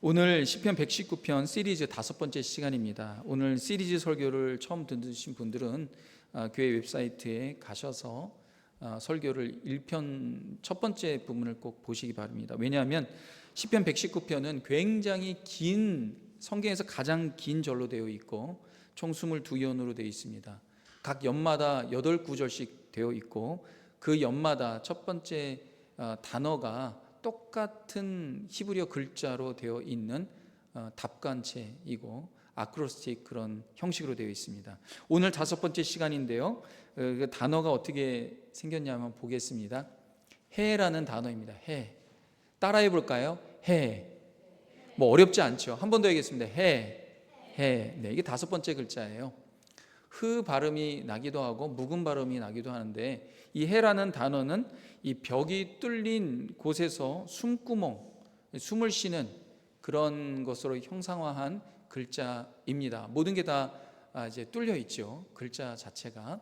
오늘 시편 119편 시리즈 5번째 시간입니다. 오늘 시리즈 설교를 처음 들으신 분들은 교회 웹사이트에 가셔서 설교를 1편 첫 번째 부분을 꼭 보시기 바랍니다. 왜냐하면 시편 119편은 굉장히 긴, 성경에서 가장 긴 절로 되어 있고 총 22연으로 되어 있습니다. 각 연마다 8구절씩 되어 있고 그 연마다 첫 번째 단어가 똑같은 히브리어 글자로 되어 있는 답관체이고 아크로스틱 그런 형식으로 되어 있습니다. 오늘 5번째 시간인데요, 그 단어가 어떻게 생겼냐면 보겠습니다. 해라는 단어입니다. 해. 따라해 볼까요? 해. 뭐 어렵지 않죠. 한 번 더 하겠습니다. 해. 네, 이게 5번째 글자예요. 흐 발음이 나기도 하고 묵은 발음이 나기도 하는데, 이 해라는 단어는 이 벽이 뚫린 곳에서 숨구멍, 숨을 쉬는 그런 것으로 형상화한 글자입니다. 모든 게 다 이제 뚫려 있죠, 글자 자체가.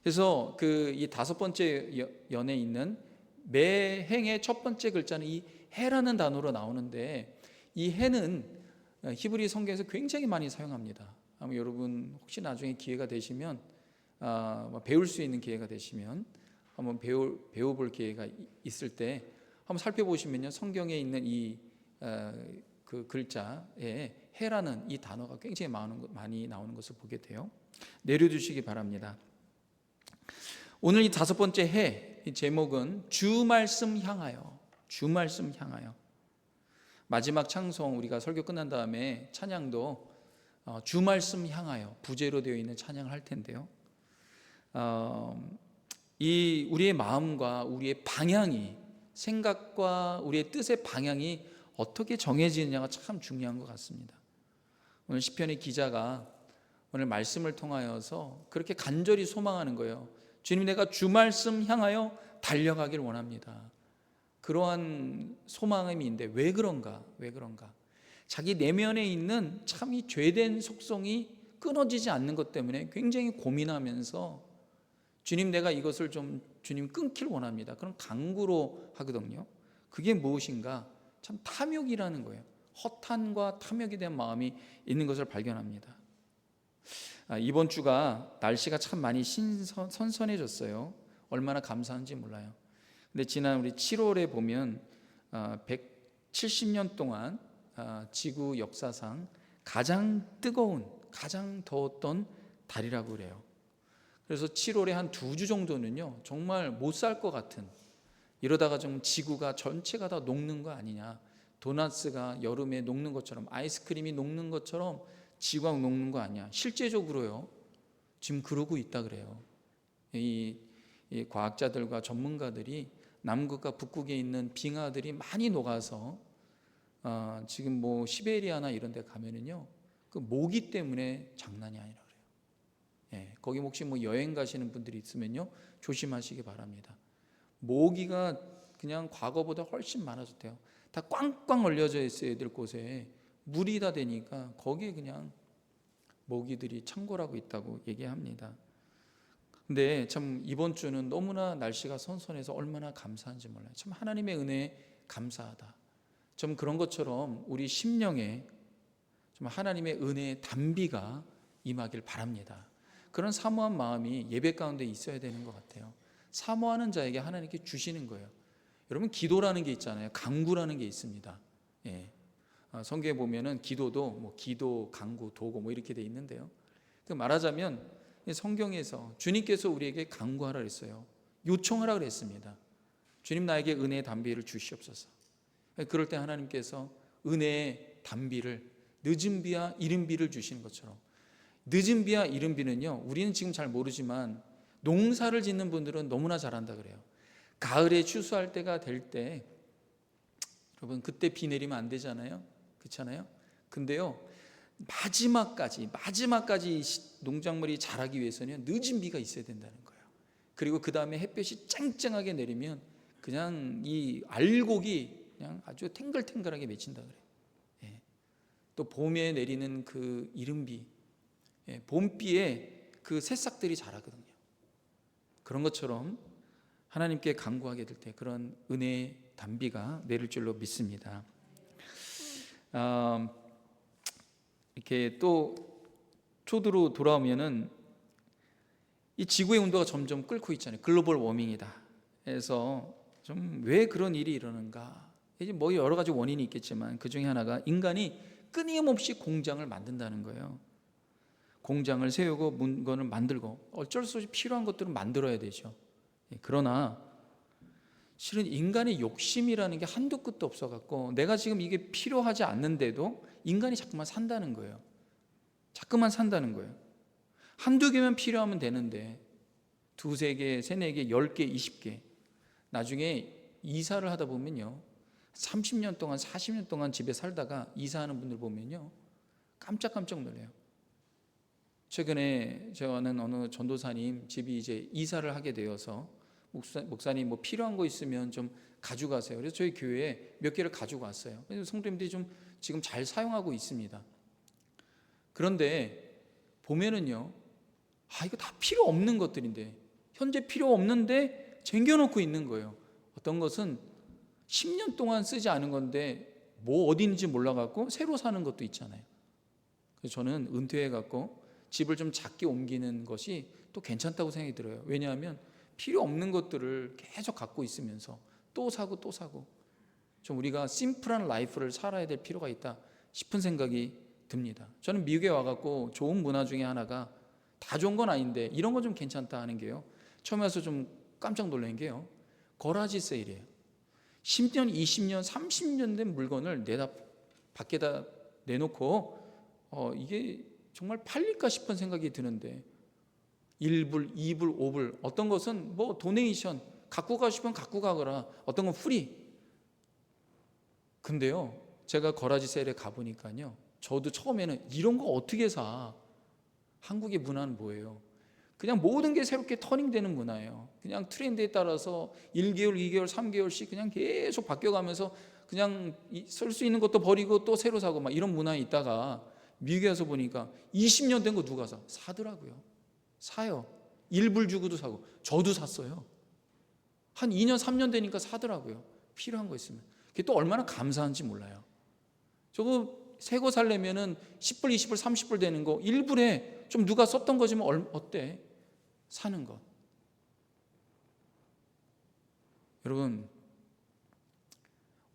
그래서 이 5번째 연에 있는 매 행의 첫 번째 글자는 이 해라는 단어로 나오는데, 이 해는 히브리 성경에서 굉장히 많이 사용합니다. 아마 여러분 혹시 나중에 기회가 되시면 배울 수 있는 기회가 되시면 한번 배워볼 기회가 있을 때 한번 살펴보시면요, 성경에 있는 그 글자에 해라는 이 단어가 굉장히 많이 나오는 것을 보게 돼요. 내려주시기 바랍니다. 오늘 이 5번째 해, 이 제목은 주 말씀 향하여. 주 말씀 향하여. 마지막 창송, 우리가 설교 끝난 다음에 찬양도 주 말씀 향하여 부제로 되어 있는 찬양을 할 텐데요, 이 우리의 마음과 우리의 방향이, 생각과 우리의 뜻의 방향이 어떻게 정해지느냐가 참 중요한 것 같습니다. 오늘 시편의 기자가 오늘 말씀을 통하여서 그렇게 간절히 소망하는 거예요. 주님, 내가 주 말씀 향하여 달려가길 원합니다. 그러한 소망임인데 왜 그런가? 자기 내면에 있는 참 이 죄된 속성이 끊어지지 않는 것 때문에 굉장히 고민하면서 주님, 내가 이것을 좀 주님 끊길 원합니다. 그런 간구로 하거든요. 그게 무엇인가? 참 탐욕이라는 거예요. 허탄과 탐욕에 대한 마음이 있는 것을 발견합니다. 이번 주가 날씨가 참 많이 선선해졌어요. 얼마나 감사한지 몰라요. 근데 지난 우리 7월에 보면 170년 동안 지구 역사상 가장 뜨거운, 가장 더웠던 달이라고 그래요. 그래서 7월에 한 2주 정도는요, 정말 못 살 것 같은, 이러다가 좀 지구가 전체가 다 녹는 거 아니냐, 도넛스가 여름에 녹는 것처럼, 아이스크림이 녹는 것처럼 지구가 녹는 거 아니냐, 실제적으로요 지금 그러고 있다 그래요. 이 과학자들과 전문가들이 남극과 북극에 있는 빙하들이 많이 녹아서 지금 뭐 시베리아나 이런 데 가면은요, 그 모기 때문에 장난이 아니라 그래요. 거기 혹시 뭐 여행 가시는 분들이 있으면요, 조심하시기 바랍니다. 모기가 그냥 과거보다 훨씬 많아졌대요. 다 꽝꽝 얼려져 있어야 될 곳에 물이 다 되니까 거기에 그냥 모기들이 창궐하고 있다고 얘기합니다. 근데 참 이번 주는 너무나 날씨가 선선해서 얼마나 감사한지 몰라요. 참 하나님의 은혜에 감사하다. 좀 그런 것처럼 우리 심령에 좀 하나님의 은혜의 단비가 임하길 바랍니다. 그런 사모한 마음이 예배 가운데 있어야 되는 것 같아요. 사모하는 자에게 하나님께 주시는 거예요. 여러분, 기도라는 게 있잖아요. 간구라는 게 있습니다. 성경에 보면은 기도도 뭐 기도, 간구, 도구 뭐 이렇게 돼 있는데요, 말하자면 성경에서 주님께서 우리에게 간구하라 그랬어요. 요청하라 그랬습니다. 주님, 나에게 은혜의 단비를 주시옵소서. 그럴 때 하나님께서 은혜의 단비를, 늦은 비와 이른 비를 주시는 것처럼, 늦은 비와 이른 비는요, 우리는 지금 잘 모르지만 농사를 짓는 분들은 너무나 잘 안다 그래요. 가을에 추수할 때가 될 때, 여러분, 그때 비 내리면 안 되잖아요, 그렇잖아요. 근데요, 마지막까지 농작물이 자라기 위해서는 늦은 비가 있어야 된다는 거예요. 그리고 그 다음에 햇볕이 쨍쨍하게 내리면 그냥 이 알곡이 그냥 아주 탱글탱글하게 맺힌다 그래요. 또 봄에 내리는 그 이른 비, 봄비에 그 새싹들이 자라거든요. 그런 것처럼 하나님께 간구하게 될 때 그런 은혜의 단비가 내릴 줄로 믿습니다. 이렇게 또 초두로 돌아오면은 이 지구의 온도가 점점 끓고 있잖아요. 글로벌 워밍이다. 그래서 좀 왜 그런 일이 일어나는가? 이제 뭐 여러 가지 원인이 있겠지만 그 중에 하나가 인간이 끊임없이 공장을 만든다는 거예요. 공장을 세우고 물건을 만들고 어쩔 수 없이 필요한 것들은 만들어야 되죠. 그러나 실은 인간의 욕심이라는 게 한도 끝도 없어갖고 내가 지금 이게 필요하지 않는데도 인간이 자꾸만 산다는 거예요. 자꾸만 산다는 거예요. 한두 개만 필요하면 되는데 두세 개, 세네 개, 10개, 20개. 나중에 이사를 하다 보면요, 30년 동안 40년 동안 집에 살다가 이사하는 분들 보면요 깜짝깜짝 놀래요. 최근에 제가 아는 어느 전도사님 집이 이제 이사를 하게 되어서 목사님 뭐 필요한 거 있으면 좀 가져가세요. 그래서 저희 교회에 몇 개를 가지고 왔어요. 그래서 성도님들이 좀 지금 잘 사용하고 있습니다. 그런데 보면은요, 이거 다 필요 없는 것들인데, 현재 필요 없는데 쟁겨놓고 있는 거예요. 어떤 것은 10년 동안 쓰지 않은 건데 뭐 어디 있는지 몰라갖고 새로 사는 것도 있잖아요. 그래서 저는 은퇴해갖고 집을 좀 작게 옮기는 것이 또 괜찮다고 생각이 들어요. 왜냐하면 필요 없는 것들을 계속 갖고 있으면서 또 사고 또 사고, 좀 우리가 심플한 라이프를 살아야 될 필요가 있다 싶은 생각이 듭니다. 저는 미국에 와갖고 좋은 문화 중에 하나가, 다 좋은 건 아닌데 이런 건 좀 괜찮다 하는 게요, 처음에 와서 좀 깜짝 놀란 게요, 거라지 세일이에요. 10년, 20년, 30년 된 물건을 밖에다 내놓고 이게 정말 팔릴까 싶은 생각이 드는데 1불, 2불, 5불, 어떤 것은 뭐 도네이션, 갖고 가고 싶으면 갖고 가거라, 어떤 건 프리. 근데요, 제가 거라지 세일에 가보니까요, 저도 처음에는 이런 거 어떻게 사? 한국의 문화는 뭐예요? 그냥 모든 게 새롭게 터닝되는 문화예요. 그냥 트렌드에 따라서 1개월, 2개월, 3개월씩 그냥 계속 바뀌어가면서 그냥 쓸 수 있는 것도 버리고 또 새로 사고 막 이런 문화에 있다가 미국에 와서 보니까 20년 된 거 누가 사더라고요. 사요. 1불 주고도 사고. 저도 샀어요. 한 2년, 3년 되니까 사더라고요. 필요한 거 있으면. 그게 또 얼마나 감사한지 몰라요. 저거 새 거 살려면은 10불, 20불, 30불 되는 거 1불에 좀 누가 썼던 거지만 어때? 사는 것. 여러분,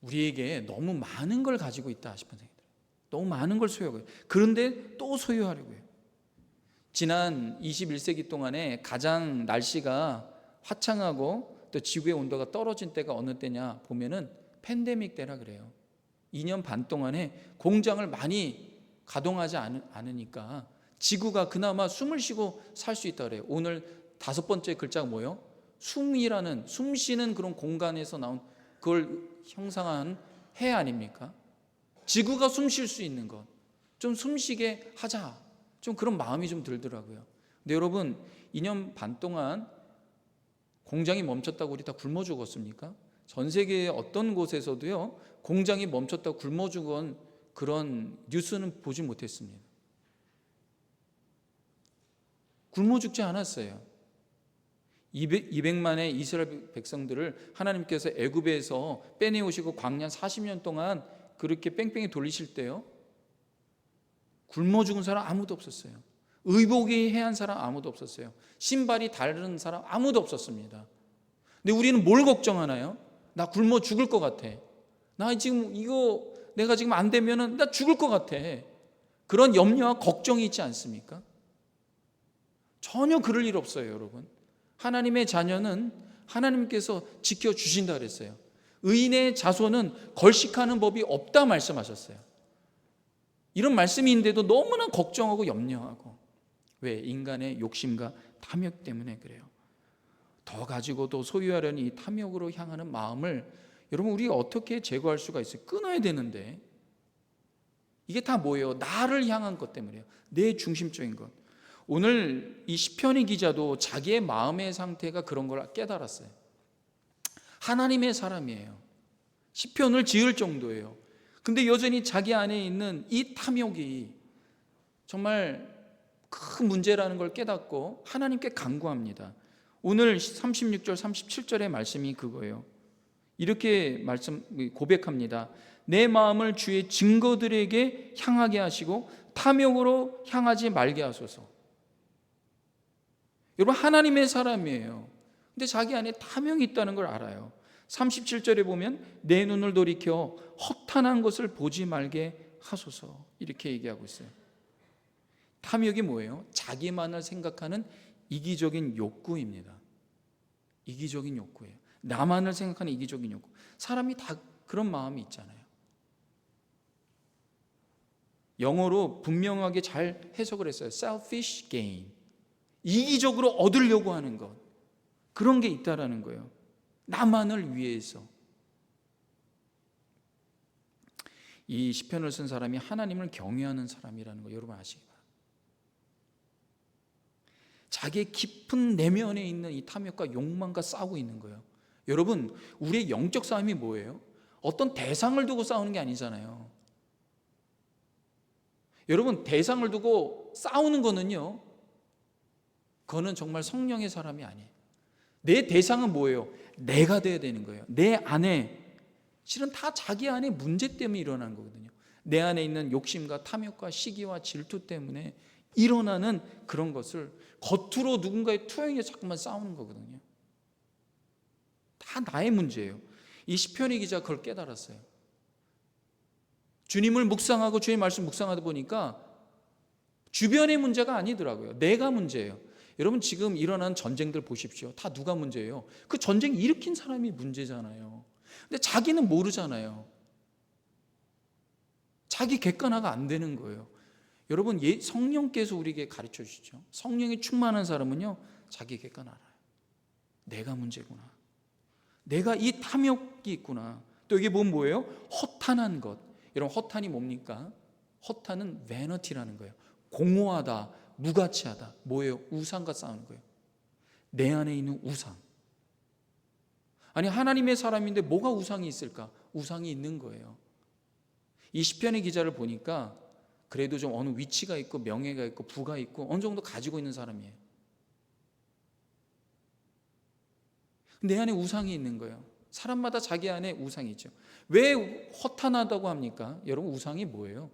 우리에게 너무 많은 걸 가지고 있다 싶은 생각이 들어요. 너무 많은 걸 소유하고, 그런데 또 소유하려고 해요. 지난 21세기 동안에 가장 날씨가 화창하고 또 지구의 온도가 떨어진 때가 어느 때냐 보면은 팬데믹 때라 그래요. 2년 반 동안에 공장을 많이 가동하지 않으니까 지구가 그나마 숨을 쉬고 살 수 있다 그래요. 오늘 5번째 글자가 뭐예요? 숨이라는, 숨 쉬는 그런 공간에서 나온 그걸 형상한 해 아닙니까? 지구가 숨 쉴 수 있는 것, 좀 숨쉬게 하자, 좀 그런 마음이 좀 들더라고요. 근데 여러분, 2년 반 동안 공장이 멈췄다고 우리 다 굶어 죽었습니까? 전 세계의 어떤 곳에서도요, 공장이 멈췄다고 굶어 죽은 그런 뉴스는 보지 못했습니다. 굶어 죽지 않았어요. 200만의 이스라엘 백성들을 하나님께서 애굽에서 빼내오시고 광야 40년 동안 그렇게 뺑뺑이 돌리실 때요, 굶어 죽은 사람 아무도 없었어요. 의복이 해한 사람 아무도 없었어요. 신발이 다른 사람 아무도 없었습니다. 근데 우리는 뭘 걱정하나요? 나 굶어 죽을 것 같아. 나 지금 이거 내가 지금 안 되면은 나 죽을 것 같아. 그런 염려와 걱정이 있지 않습니까? 전혀 그럴 일 없어요, 여러분. 하나님의 자녀는 하나님께서 지켜주신다 그랬어요. 의인의 자손은 걸식하는 법이 없다 말씀하셨어요. 이런 말씀인데도 너무나 걱정하고 염려하고, 왜? 인간의 욕심과 탐욕 때문에 그래요. 더 가지고 더 소유하려는 이 탐욕으로 향하는 마음을 여러분, 우리가 어떻게 제거할 수가 있어요? 끊어야 되는데 이게 다 뭐예요? 나를 향한 것 때문이에요. 내 중심적인 것. 오늘 이 시편의 기자도 자기의 마음의 상태가 그런 걸 깨달았어요. 하나님의 사람이에요. 시편을 지을 정도예요. 근데 여전히 자기 안에 있는 이 탐욕이 정말 큰 문제라는 걸 깨닫고 하나님께 간구합니다. 오늘 36절 37절의 말씀이 그거예요. 이렇게 고백합니다. 내 마음을 주의 증거들에게 향하게 하시고 탐욕으로 향하지 말게 하소서. 여러분, 하나님의 사람이에요. 근데 자기 안에 탐욕이 있다는 걸 알아요. 37절에 보면 내 눈을 돌이켜 허탄한 것을 보지 말게 하소서, 이렇게 얘기하고 있어요. 탐욕이 뭐예요? 자기만을 생각하는 이기적인 욕구입니다. 이기적인 욕구예요. 나만을 생각하는 이기적인 욕구. 사람이 다 그런 마음이 있잖아요. 영어로 분명하게 잘 해석을 했어요. selfish gain. 이기적으로 얻으려고 하는 것. 그런 게 있다라는 거예요. 나만을 위해서. 이 시편을 쓴 사람이 하나님을 경외하는 사람이라는 거 여러분 아시기 바랍니다. 자기의 깊은 내면에 있는 이 탐욕과 욕망과 싸우고 있는 거예요. 여러분, 우리의 영적 싸움이 뭐예요? 어떤 대상을 두고 싸우는 게 아니잖아요. 여러분, 대상을 두고 싸우는 거는요, 그거는 정말 성령의 사람이 아니에요. 내 대상은 뭐예요? 내가 돼야 되는 거예요. 내 안에, 실은 다 자기 안에 문제 때문에 일어나는 거거든요. 내 안에 있는 욕심과 탐욕과 시기와 질투 때문에 일어나는 그런 것을 겉으로 누군가의 투영에 자꾸만 싸우는 거거든요. 다 나의 문제예요. 이 시편의 기자가 그걸 깨달았어요. 주님을 묵상하고 주의 말씀 묵상하다 보니까 주변의 문제가 아니더라고요. 내가 문제예요. 여러분, 지금 일어난 전쟁들 보십시오. 다 누가 문제예요? 그 전쟁 일으킨 사람이 문제잖아요. 근데 자기는 모르잖아요. 자기 객관화가 안 되는 거예요. 여러분, 성령께서 우리에게 가르쳐 주시죠. 성령이 충만한 사람은요, 자기 객관 알아요. 내가 문제구나. 내가 이 탐욕이 있구나. 또 여기 보면 뭐예요? 허탄한 것. 여러분, 허탄이 뭡니까? 허탄은 vanity 라는 거예요. 공허하다, 무가치하다. 뭐예요? 우상과 싸우는 거예요. 내 안에 있는 우상. 아니, 하나님의 사람인데 뭐가 우상이 있을까? 우상이 있는 거예요. 이 시편의 기자를 보니까 그래도 좀 어느 위치가 있고 명예가 있고 부가 있고 어느 정도 가지고 있는 사람이에요. 내 안에 우상이 있는 거예요. 사람마다 자기 안에 우상이 있죠. 왜 허탄하다고 합니까? 여러분, 우상이 뭐예요?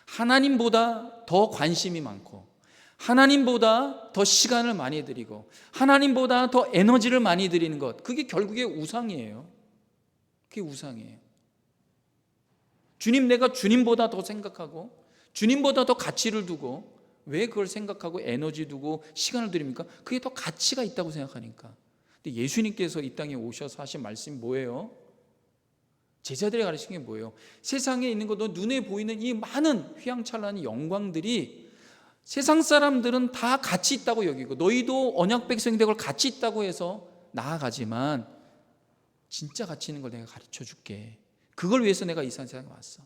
하나님보다 더 관심이 많고, 하나님보다 더 시간을 많이 들이고, 하나님보다 더 에너지를 많이 들이는 것, 그게 결국에 우상이에요. 그게 우상이에요. 주님, 내가 주님보다 더 생각하고 주님보다 더 가치를 두고, 왜 그걸 생각하고 에너지 두고 시간을 들입니까? 그게 더 가치가 있다고 생각하니까. 근데 예수님께서 이 땅에 오셔서 하신 말씀이 뭐예요? 제자들이 가르친 게 뭐예요? 세상에 있는 것도 눈에 보이는 이 많은 휘황찬란한 영광들이 세상 사람들은 다 가치 있다고 여기고, 너희도 언약 백성인데 그걸 가치 있다고 해서 나아가지만 진짜 가치 있는 걸 내가 가르쳐 줄게. 그걸 위해서 내가 이 세상에 왔어.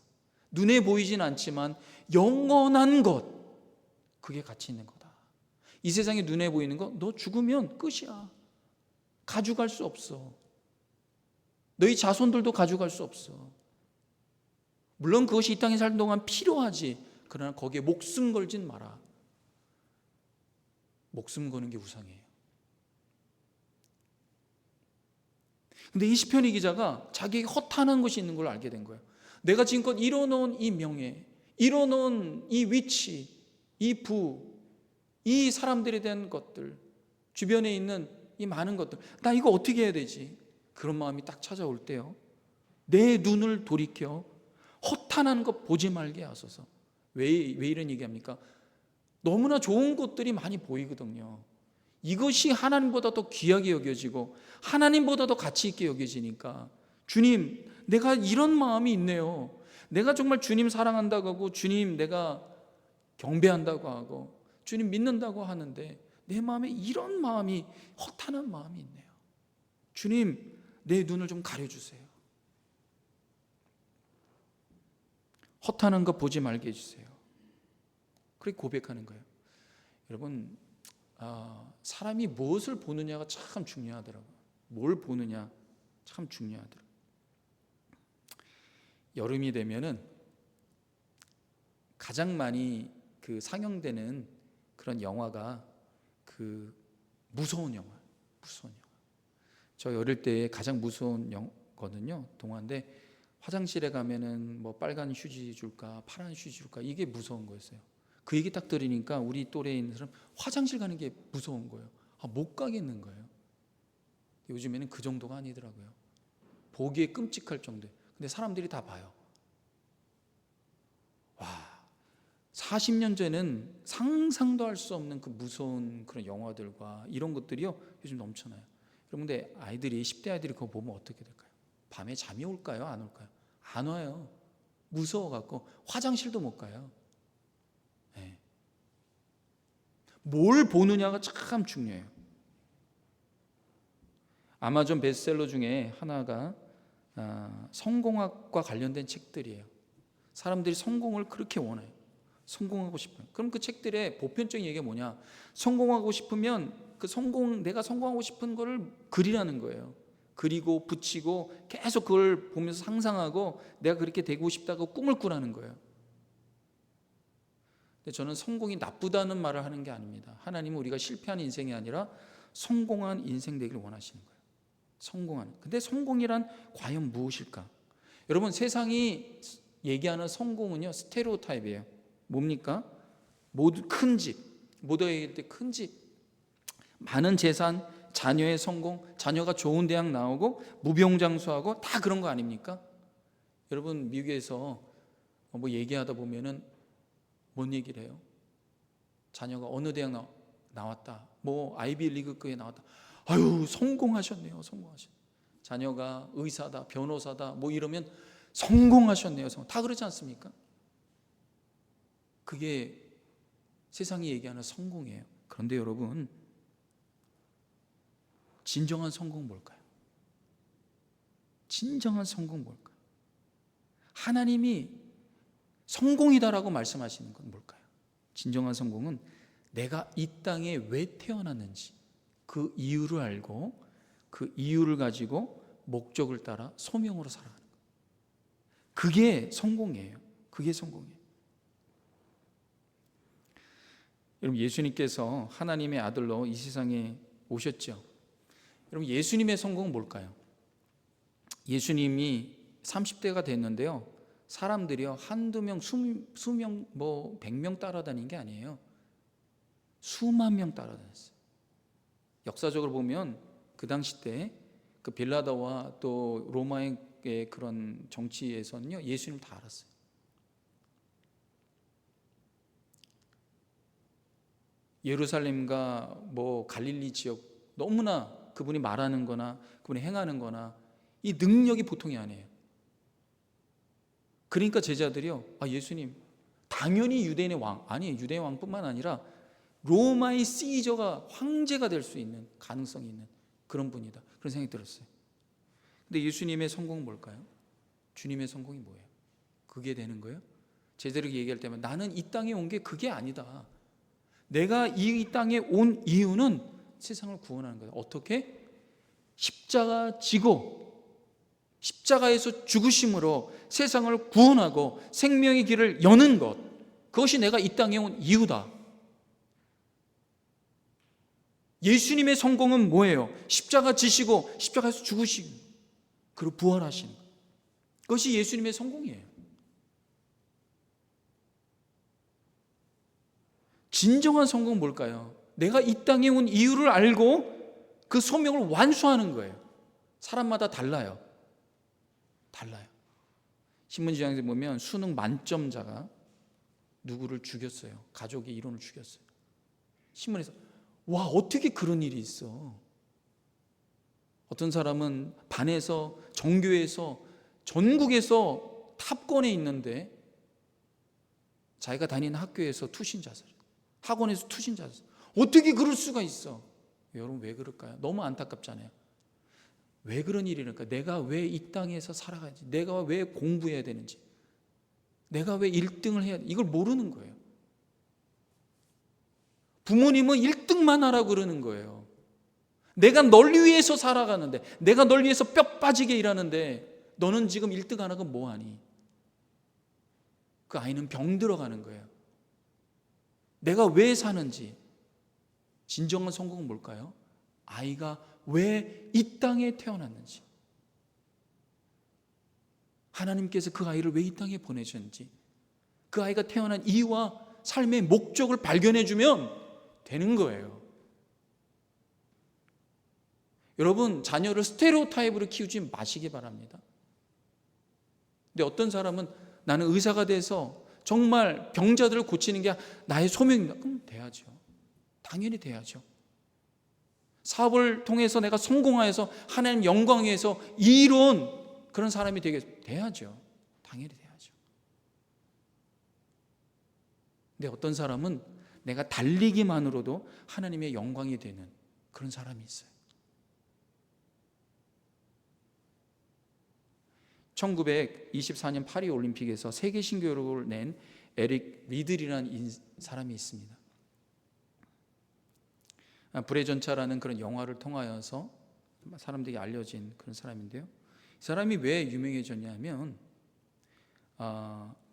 눈에 보이진 않지만 영원한 것, 그게 가치 있는 거다. 이 세상에 눈에 보이는 거, 너 죽으면 끝이야. 가져갈 수 없어. 너희 자손들도 가져갈 수 없어. 물론 그것이 이 땅에 살던 동안 필요하지. 그러나 거기에 목숨 걸진 마라. 목숨 거는 게 우상이에요. 근데 이 시편의 기자가 자기에게 허탄한 것이 있는 걸 알게 된 거예요. 내가 지금껏 이뤄놓은 이 명예, 이뤄놓은 이 위치, 이 부, 이 사람들에 대한 것들, 주변에 있는 이 많은 것들, 나 이거 어떻게 해야 되지? 그런 마음이 딱 찾아올 때요, 내 눈을 돌이켜 허탄한 것 보지 말게 하소서. 왜 이런 얘기합니까? 너무나 좋은 것들이 많이 보이거든요. 이것이 하나님보다 더 귀하게 여겨지고 하나님보다 더 가치 있게 여겨지니까, 주님, 내가 이런 마음이 있네요. 내가 정말 주님 사랑한다고 하고 주님 내가 경배한다고 하고 주님 믿는다고 하는데 내 마음에 이런 마음이, 허탄한 마음이 있네요. 주님, 내 눈을 좀 가려주세요. 허탄한 거 보지 말게 해주세요. 그렇게 고백하는 거예요. 여러분, 사람이 무엇을 보느냐가 참 중요하더라고요. 뭘 보느냐 참 중요하더라고요. 여름이 되면은 가장 많이 그 상영되는 그런 영화가 그 무서운 영화. 저 어릴 때 가장 무서운 영화거든요. 동화인데 화장실에 가면은 뭐 빨간 휴지 줄까 파란 휴지 줄까 이게 무서운 거였어요. 그 얘기 딱 들으니까 우리 또래에 있는 사람 화장실 가는 게 무서운 거예요. 못 가겠는 거예요. 요즘에는 그 정도가 아니더라고요. 보기에 끔찍할 정도예요. 근데 사람들이 다 봐요. 와, 40년 전에는 상상도 할 수 없는 그 무서운 그런 영화들과 이런 것들이요 요즘 넘쳐나요. 여러분, 근데 아이들이 10대 아이들이 그거 보면 어떻게 될까요? 밤에 잠이 올까요? 안 올까요? 안 와요. 무서워갖고 화장실도 못 가요. 네. 뭘 보느냐가 참 중요해요. 아마존 베스트셀러 중에 하나가 성공학과 관련된 책들이에요. 사람들이 성공을 그렇게 원해요. 성공하고 싶어요. 그럼 그 책들의 보편적인 얘기가 뭐냐? 성공하고 싶으면 내가 성공하고 싶은 거를 그리라는 거예요. 그리고 붙이고 계속 그걸 보면서 상상하고 내가 그렇게 되고 싶다고 꿈을 꾸라는 거예요. 근데 저는 성공이 나쁘다는 말을 하는 게 아닙니다. 하나님은 우리가 실패한 인생이 아니라 성공한 인생 되기를 원하시는 거예요. 성공하는. 근데 성공이란 과연 무엇일까? 여러분, 세상이 얘기하는 성공은요 스테레오타입이에요. 뭡니까? 모두 큰 집, 모두가 얘기할 때 큰 집, 많은 재산, 자녀의 성공, 자녀가 좋은 대학 나오고 무병장수하고 다 그런 거 아닙니까? 여러분, 미국에서 뭐 얘기하다 보면은 뭔 얘기를 해요? 자녀가 어느 대학 나왔다, 뭐 아이비리그교에 나왔다. 아유, 성공하셨네요. 성공하셨네요. 자녀가 의사다, 변호사다, 뭐 이러면 성공하셨네요. 다 그렇지 않습니까? 그게 세상이 얘기하는 성공이에요. 그런데 여러분, 진정한 성공은 뭘까요? 진정한 성공은 뭘까요? 하나님이 성공이다라고 말씀하시는 건 뭘까요? 진정한 성공은 내가 이 땅에 왜 태어났는지 그 이유를 알고 그 이유를 가지고 목적을 따라 소명으로 살아가는 거예요. 그게 성공이에요. 그게 성공이에요. 여러분, 예수님께서 하나님의 아들로 이 세상에 오셨죠. 여러분, 예수님의 성공은 뭘까요? 예수님이 30대가 됐는데요, 사람들이요 한두 명, 수명, 뭐 100명 따라다닌 게 아니에요. 수만 명 따라다녔어요. 역사적으로 보면 그 당시 때 그 빌라도와 또 로마의 그런 정치에서는요 예수님을 다 알았어요. 예루살렘과 뭐 갈릴리 지역 너무나 그분이 말하는 거나 그분이 행하는 거나 이 능력이 보통이 아니에요. 그러니까 제자들이요, 예수님 당연히 유대인의 왕, 아니 유대인의 왕뿐만 아니라 로마의 시저가 황제가 될 수 있는 가능성이 있는 그런 분이다, 그런 생각이 들었어요. 근데 예수님의 성공은 뭘까요? 주님의 성공이 뭐예요? 그게 되는 거예요? 제자들에게 얘기할 때면 나는 이 땅에 온 게 그게 아니다. 내가 이 땅에 온 이유는 세상을 구원하는 거다. 어떻게? 십자가 지고 십자가에서 죽으심으로 세상을 구원하고 생명의 길을 여는 것, 그것이 내가 이 땅에 온 이유다. 예수님의 성공은 뭐예요? 십자가 지시고 십자가에서 죽으시고 그리고 부활하시는 것, 그것이 예수님의 성공이에요. 진정한 성공은 뭘까요? 내가 이 땅에 온 이유를 알고 그 소명을 완수하는 거예요. 사람마다 달라요. 신문지장에서 보면 수능 만점자가 누구를 죽였어요. 가족의 일원을 죽였어요. 신문에서 와, 어떻게 그런 일이 있어? 어떤 사람은 반에서, 전교에서, 전국에서 탑권에 있는데 자기가 다니는 학교에서 투신 자살, 학원에서 투신 자살. 어떻게 그럴 수가 있어? 여러분, 왜 그럴까요? 너무 안타깝잖아요. 왜 그런 일이 일어날까? 내가 왜 이 땅에서 살아가야지? 내가 왜 공부해야 되는지? 내가 왜 1등을 해야 돼? 이걸 모르는 거예요. 부모님은 1등만 하라고 그러는 거예요. 내가 널 위해서 살아가는데, 내가 널 위해서 뼈 빠지게 일하는데 너는 지금 1등 안 하고 뭐하니? 그 아이는 병 들어가는 거예요. 내가 왜 사는지. 진정한 성공은 뭘까요? 아이가 왜 이 땅에 태어났는지. 하나님께서 그 아이를 왜 이 땅에 보내셨는지, 그 아이가 태어난 이유와 삶의 목적을 발견해 주면 되는 거예요. 여러분, 자녀를 스테레오타입으로 키우지 마시기 바랍니다. 근데 어떤 사람은 나는 의사가 돼서 정말 병자들을 고치는 게 나의 소명입니다. 그럼 돼야죠. 당연히 돼야죠. 사업을 통해서 내가 성공하여서 하나님 영광 위해서 이로운 그런 사람이 돼야죠. 당연히 돼야죠. 근데 어떤 사람은 내가 달리기만으로도 하나님의 영광이 되는 그런 사람이 있어요. 1924년 파리 올림픽에서 세계 신기록을 낸 에릭 리들이라는 사람이 있습니다. 불의 전차라는 그런 영화를 통하여서 사람들에게 알려진 그런 사람인데요. 이 사람이 왜 유명해졌냐면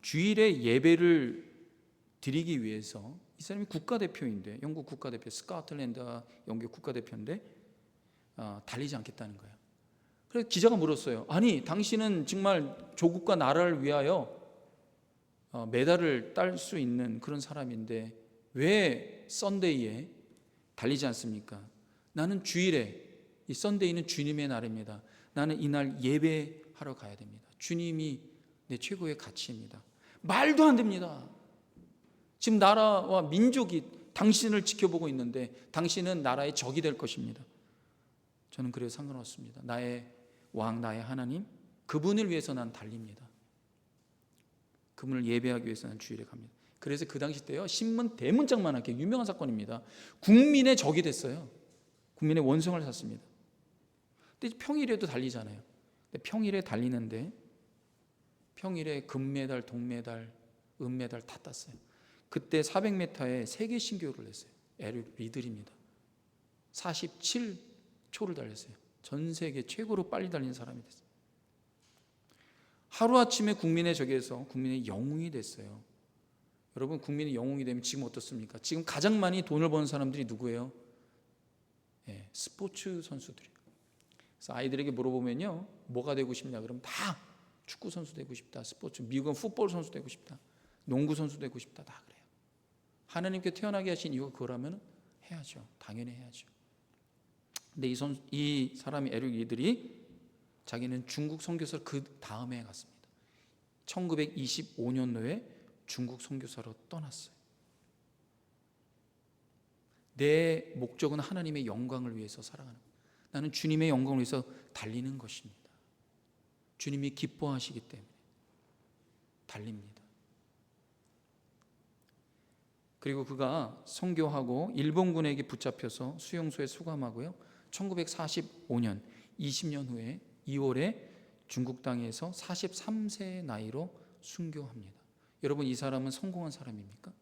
주일에 예배를 드리기 위해서, 이 사람이 국가대표인데, 영국 국가대표, 스코틀랜드와 영국 국가대표인데 달리지 않겠다는 거예요. 그래서 기자가 물었어요. 아니, 당신은 정말 조국과 나라를 위하여 메달을 딸 수 있는 그런 사람인데 왜 썬데이에 달리지 않습니까? 나는 주일에, 이 썬데이는 주님의 날입니다. 나는 이날 예배하러 가야 됩니다. 주님이 내 최고의 가치입니다. 말도 안 됩니다. 지금 나라와 민족이 당신을 지켜보고 있는데 당신은 나라의 적이 될 것입니다. 저는 그래서 상관없습니다. 나의 왕, 나의 하나님, 그분을 위해서 난 달립니다. 그분을 예배하기 위해서 난 주일에 갑니다. 그래서 그 당시 때요, 신문 대문짝만하게 유명한 사건입니다. 국민의 적이 됐어요. 국민의 원성을 샀습니다. 근데 평일에도 달리잖아요. 근데 평일에 달리는데 평일에 금메달, 동메달, 은메달 다 땄어요. 그때 400m에 세계 신기록을 냈어요. 에릭 리들입니다. 47초를 달렸어요. 전 세계 최고로 빨리 달리는 사람이 됐어요. 하루아침에 국민의 적에서 국민의 영웅이 됐어요. 여러분, 국민의 영웅이 되면 지금 어떻습니까? 지금 가장 많이 돈을 버는 사람들이 누구예요? 스포츠 선수들이에요. 그래서 아이들에게 물어보면요, 뭐가 되고 싶냐 그러면 다 축구 선수 되고 싶다, 스포츠, 미국은 풋볼 선수 되고 싶다, 농구 선수 되고 싶다, 다 그래요. 하나님께 태어나게 하신 이유가 그거라면 해야죠. 당연히 해야죠. 근데 이 사람이 에릭 리들이 자기는 중국 선교사를 그 다음에 갔습니다. 1925년도에 중국 선교사로 떠났어요. 내 목적은 하나님의 영광을 위해서 살아가는 거예요. 나는 주님의 영광을 위해서 달리는 것입니다. 주님이 기뻐하시기 때문에 달립니다. 그리고 그가 선교하고 일본군에게 붙잡혀서 수용소에 수감하고요. 1945년 20년 후에 2월에 중국 땅에서 43세의 나이로 순교합니다. 여러분, 이 사람은 성공한 사람입니까?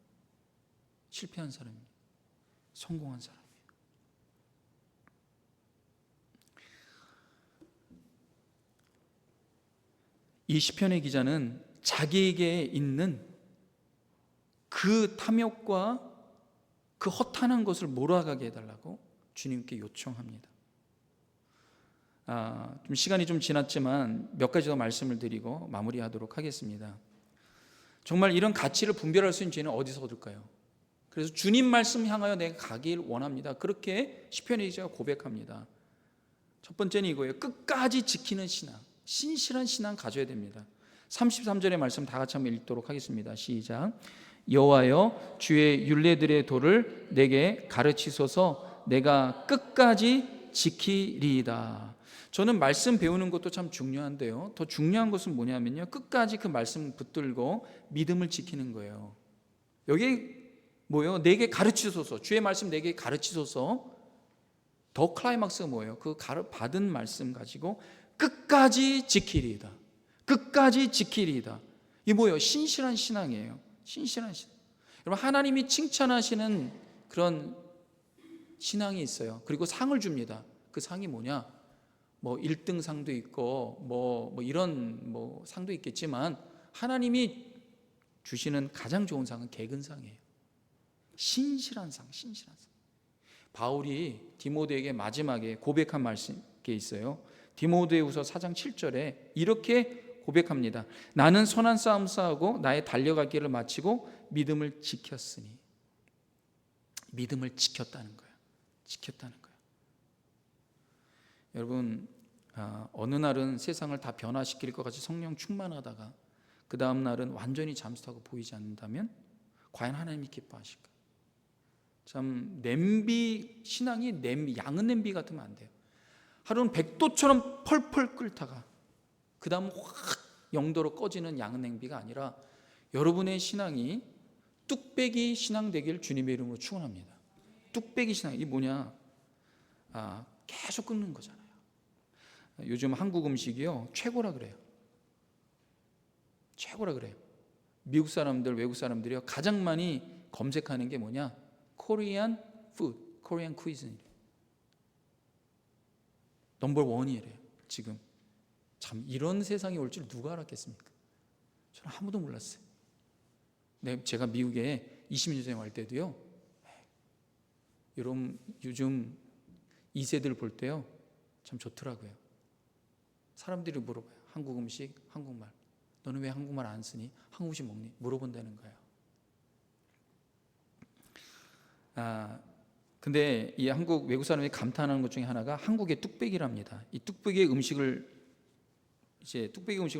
실패한 사람입니까? 성공한 사람이에요. 이 시편의 기자는 자기에게 있는 그 탐욕과 그 허탄한 것을 몰아가게 해달라고 주님께 요청합니다. 좀 시간이 좀 지났지만 몇 가지 더 말씀을 드리고 마무리하도록 하겠습니다. 정말 이런 가치를 분별할 수 있는 죄는 어디서 얻을까요? 그래서 주님 말씀 향하여 내가 가길 원합니다. 그렇게 시편의 기자가 고백합니다. 첫 번째는 이거예요. 끝까지 지키는 신앙, 신실한 신앙 가져야 됩니다. 33절의 말씀 다 같이 한번 읽도록 하겠습니다. 시작. 여호와여, 주의 율례들의 도를 내게 가르치소서. 내가 끝까지 지키리이다. 저는 말씀 배우는 것도 참 중요한데요, 더 중요한 것은 뭐냐면요, 끝까지 그 말씀 붙들고 믿음을 지키는 거예요. 여기 뭐예요? 내게 가르치소서. 주의 말씀 내게 가르치소서. 더 클라이막스가 뭐예요? 그 받은 말씀 가지고 끝까지 지키리이다. 끝까지 지키리이다. 이게 뭐예요? 신실한 신앙이에요. 신실한 신앙. 여러분, 하나님이 칭찬하시는 그런 신앙이 있어요. 그리고 상을 줍니다. 그 상이 뭐냐? 뭐 1등 상도 있고 뭐 이런 상도 있겠지만 하나님이 주시는 가장 좋은 상은 개근상이에요. 신실한 상, 신실한 상. 바울이 디모데에게 마지막에 고백한 말씀이 있어요. 디모데후서 4장 7절에 이렇게 고백합니다. 나는 선한 싸움 싸우고 나의 달려갈 길을 마치고 믿음을 지켰으니. 믿음을 지켰다는 거예요. 지켰다는 거예요. 여러분, 어느 날은 세상을 다 변화시킬 것 같이 성령 충만하다가 그 다음 날은 완전히 잠수타고 보이지 않는다면 과연 하나님이 기뻐하실까? 참 신앙이 양은 냄비 같으면 안 돼요. 하루는 100도처럼 펄펄 끓다가 그 다음 확 0도로 꺼지는 양은 냄비가 아니라 여러분의 신앙이 뚝배기 신앙 되길 주님의 이름으로 축원합니다. 뚝배기 신앙, 이 뭐냐? 계속 끓는 거잖아요. 요즘 한국 음식이요 최고라 그래요. 최고라 그래요. 미국 사람들, 외국 사람들이요 가장 많이 검색하는 게 뭐냐? Korean food, Korean cuisine. 넘버 원이래요. 지금 참 이런 세상이 올 줄 누가 알았겠습니까? 저는 아무도 몰랐어요. 제가 미국에 20년 전에 갈 때도요. 여러분 요즘 2세들 볼 때요 참 좋더라고요. 사람들이 물어봐요. 한국 음식, 한국말. 너는 왜 한국말 안 쓰니? 한국 음식 먹니? 물어본다는 거예요. 근데 이 한국 외국 사람이 감탄하는 것 중에 하나가 한국의 뚝배기랍니다. 이 뚝배기 음식을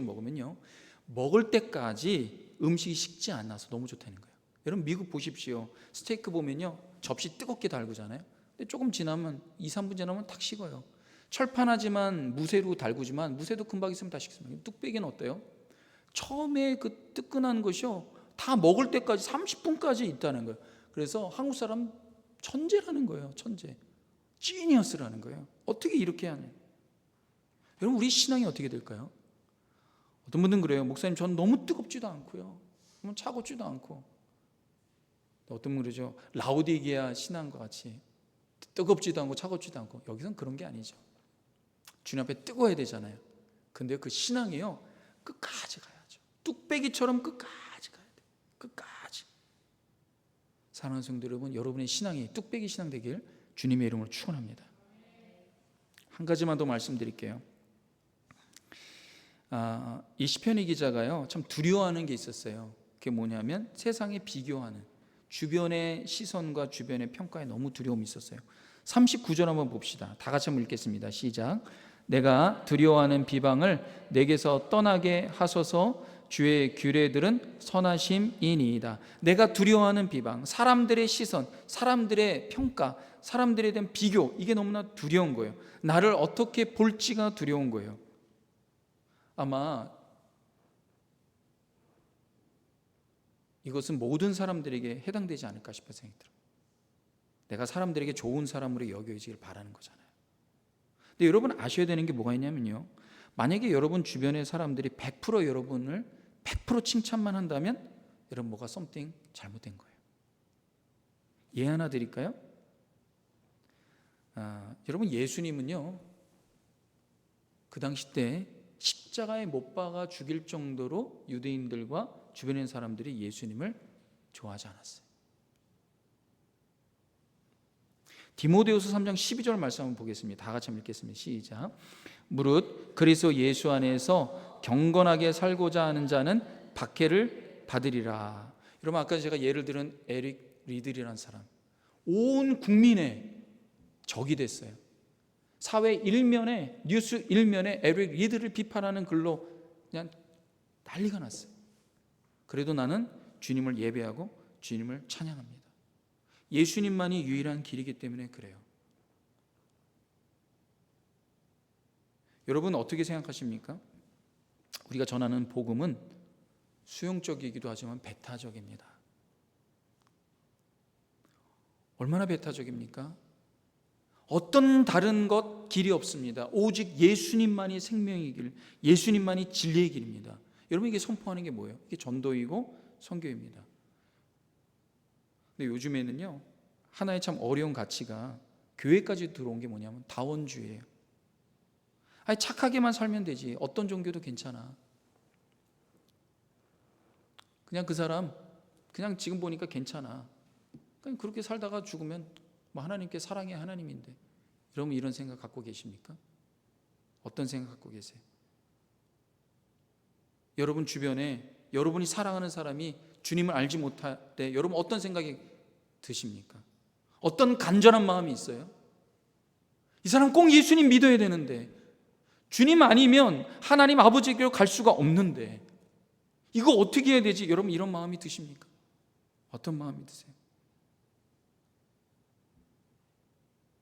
먹으면요 먹을 때까지 음식이 식지 않아서 너무 좋다는 거예요. 여러분 미국 보십시오. 스테이크 보면요 접시 뜨겁게 달구잖아요. 근데 조금 지나면 2, 3분 지나면 탁 식어요. 철판하지만 무쇠로 달구지만 무쇠도 금방 있으면 다 식습니다. 뚝배기는 어때요? 처음에 그 뜨끈한 것이요 다 먹을 때까지 30분까지 있다는 거예요. 그래서 한국 사람 천재라는 거예요. 천재, 지니어스라는 거예요. 어떻게 이렇게 하냐? 여러분 우리 신앙이 어떻게 될까요? 어떤 분들은 그래요. 목사님 저는 너무 뜨겁지도 않고요 너무 차갑지도 않고. 어떤 분은 그러죠. 라오디게아 신앙과 같이 뜨겁지도 않고 차갑지도 않고. 여기선 그런 게 아니죠. 주님 앞에 뜨거워야 되잖아요. 근데 그 신앙이요 끝까지 가야죠. 뚝배기처럼 끝까지 가야 돼요. 끝까지. 사랑하는 성도 여러분, 여러분의 신앙이 뚝배기 신앙 되길 주님의 이름으로 축원합니다. 한 가지만 더 말씀드릴게요. 이 시편의 기자가요 참 두려워하는 게 있었어요. 그게 뭐냐면 세상에 비교하는 주변의 시선과 주변의 평가에 너무 두려움이 있었어요. 39절 한번 봅시다. 다 같이 한번 읽겠습니다. 시작. 내가 두려워하는 비방을 내게서 떠나게 하소서. 주의 규례들은 선하심이니이다. 내가 두려워하는 비방, 사람들의 시선, 사람들의 평가, 사람들에 대한 비교, 이게 너무나 두려운 거예요. 나를 어떻게 볼지가 두려운 거예요. 아마 이것은 모든 사람들에게 해당되지 않을까 싶은 생각이 들어요. 내가 사람들에게 좋은 사람으로 여겨지길 바라는 거잖아요. 근데 여러분 아셔야 되는 게 뭐가 있냐면요, 만약에 여러분 주변의 사람들이 100% 여러분을 100% 칭찬만 한다면 여러분 뭐가 something 잘못된 거예요. 예 하나 드릴까요? 여러분 예수님은요 그 당시 때 십자가에 못 박아 죽일 정도로 유대인들과 주변의 사람들이 예수님을 좋아하지 않았어요. 디모데후서 3장 12절 말씀 한번 보겠습니다. 다 같이 한번 읽겠습니다. 시작. 무릇 그리스도 예수 안에서 경건하게 살고자 하는 자는 박해를 받으리라. 여러분 아까 제가 예를 들은 에릭 리들이라는 사람, 온 국민의 적이 됐어요. 사회 일면에, 뉴스 일면에 에릭 리들을 비판하는 글로 그냥 난리가 났어요. 그래도 나는 주님을 예배하고 주님을 찬양합니다. 예수님만이 유일한 길이기 때문에 그래요. 여러분 어떻게 생각하십니까? 우리가 전하는 복음은 수용적이기도 하지만 배타적입니다. 얼마나 배타적입니까? 어떤 다른 것 길이 없습니다. 오직 예수님만이 생명의 길, 예수님만이 진리의 길입니다. 여러분 이게 선포하는 게 뭐예요? 이게 전도이고 선교입니다. 근데 요즘에는요 하나의 참 어려운 가치가 교회까지 들어온 게 뭐냐면 다원주의예요. 아니 착하게만 살면 되지, 어떤 종교도 괜찮아, 그냥 그 사람 그냥 지금 보니까 괜찮아, 그냥 그렇게 살다가 죽으면 뭐 하나님께 사랑의 하나님인데. 여러분 이런 생각 갖고 계십니까? 어떤 생각 갖고 계세요? 여러분 주변에 여러분이 사랑하는 사람이 주님을 알지 못할 때 여러분 어떤 생각이 드십니까? 어떤 간절한 마음이 있어요? 이 사람 꼭 예수님 믿어야 되는데, 주님 아니면 하나님 아버지께로 갈 수가 없는데 이거 어떻게 해야 되지? 여러분 이런 마음이 드십니까? 어떤 마음이 드세요?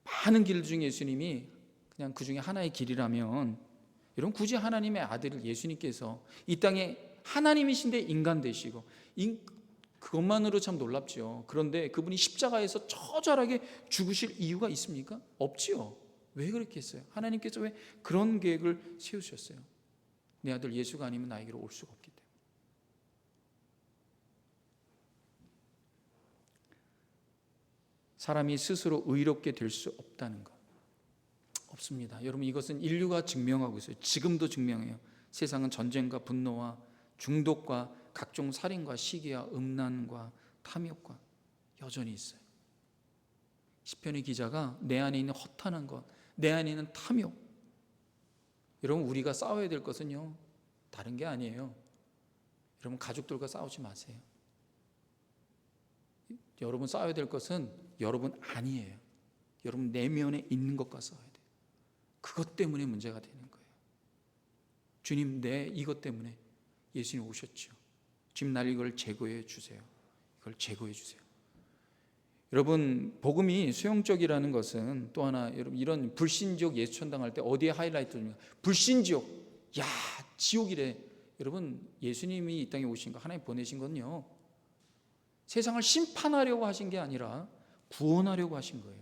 많은 길 중에 예수님이 그냥 그 중에 하나의 길이라면, 여러분 굳이 하나님의 아들 예수님께서 이 땅에 하나님이신데 인간 되시고, 그것만으로 참 놀랍죠. 그런데 그분이 십자가에서 처절하게 죽으실 이유가 있습니까? 없지요. 왜 그렇게 했어요? 하나님께서 왜 그런 계획을 세우셨어요? 내 아들 예수가 아니면 나에게로 올 수가 없기 때문에. 사람이 스스로 의롭게 될 수 없다는 것, 없습니다. 여러분 이것은 인류가 증명하고 있어요. 지금도 증명해요. 세상은 전쟁과 분노와 중독과 각종 살인과 시기와 음란과 탐욕과 여전히 있어요. 시편의 기자가 내 안에 있는 허탄한 것, 내 안에 있는 탐욕, 여러분 우리가 싸워야 될 것은요 다른 게 아니에요. 여러분 가족들과 싸우지 마세요. 여러분 싸워야 될 것은 여러분 아니에요. 여러분 내면에 있는 것과 싸워야 돼요. 그것 때문에 문제가 되는 거예요. 주님, 내 이것 때문에 예수님 오셨죠. 주님 날 이걸 제거해 주세요. 이걸 제거해 주세요. 여러분 복음이 수용적이라는 것은 또 하나, 여러분 이런 불신지옥 예수 천당할 때 어디에 하이라이트입니까? 불신지옥, 야 지옥이래. 여러분 예수님이 이 땅에 오신 거, 하나님 보내신 건요 세상을 심판하려고 하신 게 아니라 구원하려고 하신 거예요.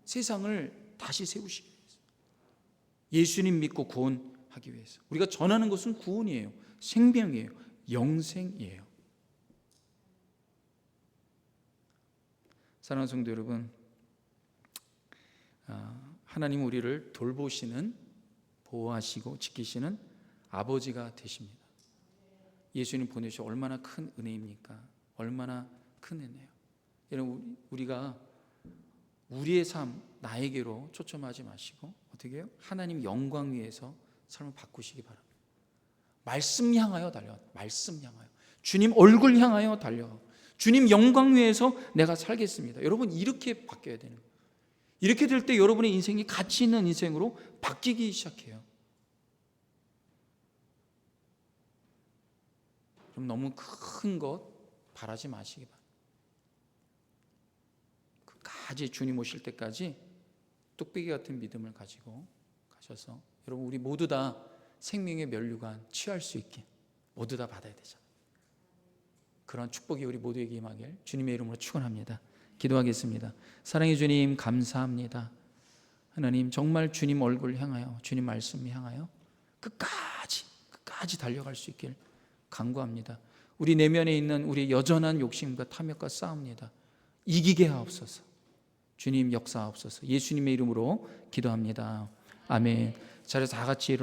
세상을 다시 세우시기 위해서, 예수님 믿고 구원하기 위해서. 우리가 전하는 것은 구원이에요. 생명이에요. 영생이에요. 사랑하는 성도 여러분, 하나님 우리를 돌보시는, 보호하시고 지키시는 아버지가 되십니다. 예수님 보내셔 얼마나 큰 은혜입니까? 얼마나 큰 은혜예요. 여러분 우리가 우리의 삶, 나에게로 초점하지 마시고 어떻게 해요? 하나님 영광 위해서 삶을 바꾸시기 바랍니다. 말씀 향하여 달려, 말씀 향하여, 주님 얼굴 향하여 달려, 주님 영광 위해서 내가 살겠습니다. 여러분 이렇게 바뀌어야 되는 거예요. 이렇게 될 때 여러분의 인생이 가치 있는 인생으로 바뀌기 시작해요. 그럼 너무 큰 것 바라지 마시기 바랍니다. 끝까지 주님 오실 때까지 뚝배기 같은 믿음을 가지고 가셔서, 여러분 우리 모두 다 생명의 면류관 취할 수 있게 모두 다 받아야 되잖아요. 그런 축복이 우리 모두에게 임하길 주님의 이름으로 축원합니다. 기도하겠습니다. 사랑의 주님 감사합니다. 하나님 정말 주님 얼굴 향하여, 주님 말씀 향하여 끝까지 달려갈 수 있길 간구합니다. 우리 내면에 있는 우리 여전한 욕심과 탐욕과 싸웁니다. 이기게 하옵소서. 주님 역사하옵소서. 예수님의 이름으로 기도합니다. 아멘. 자리에서 다 같이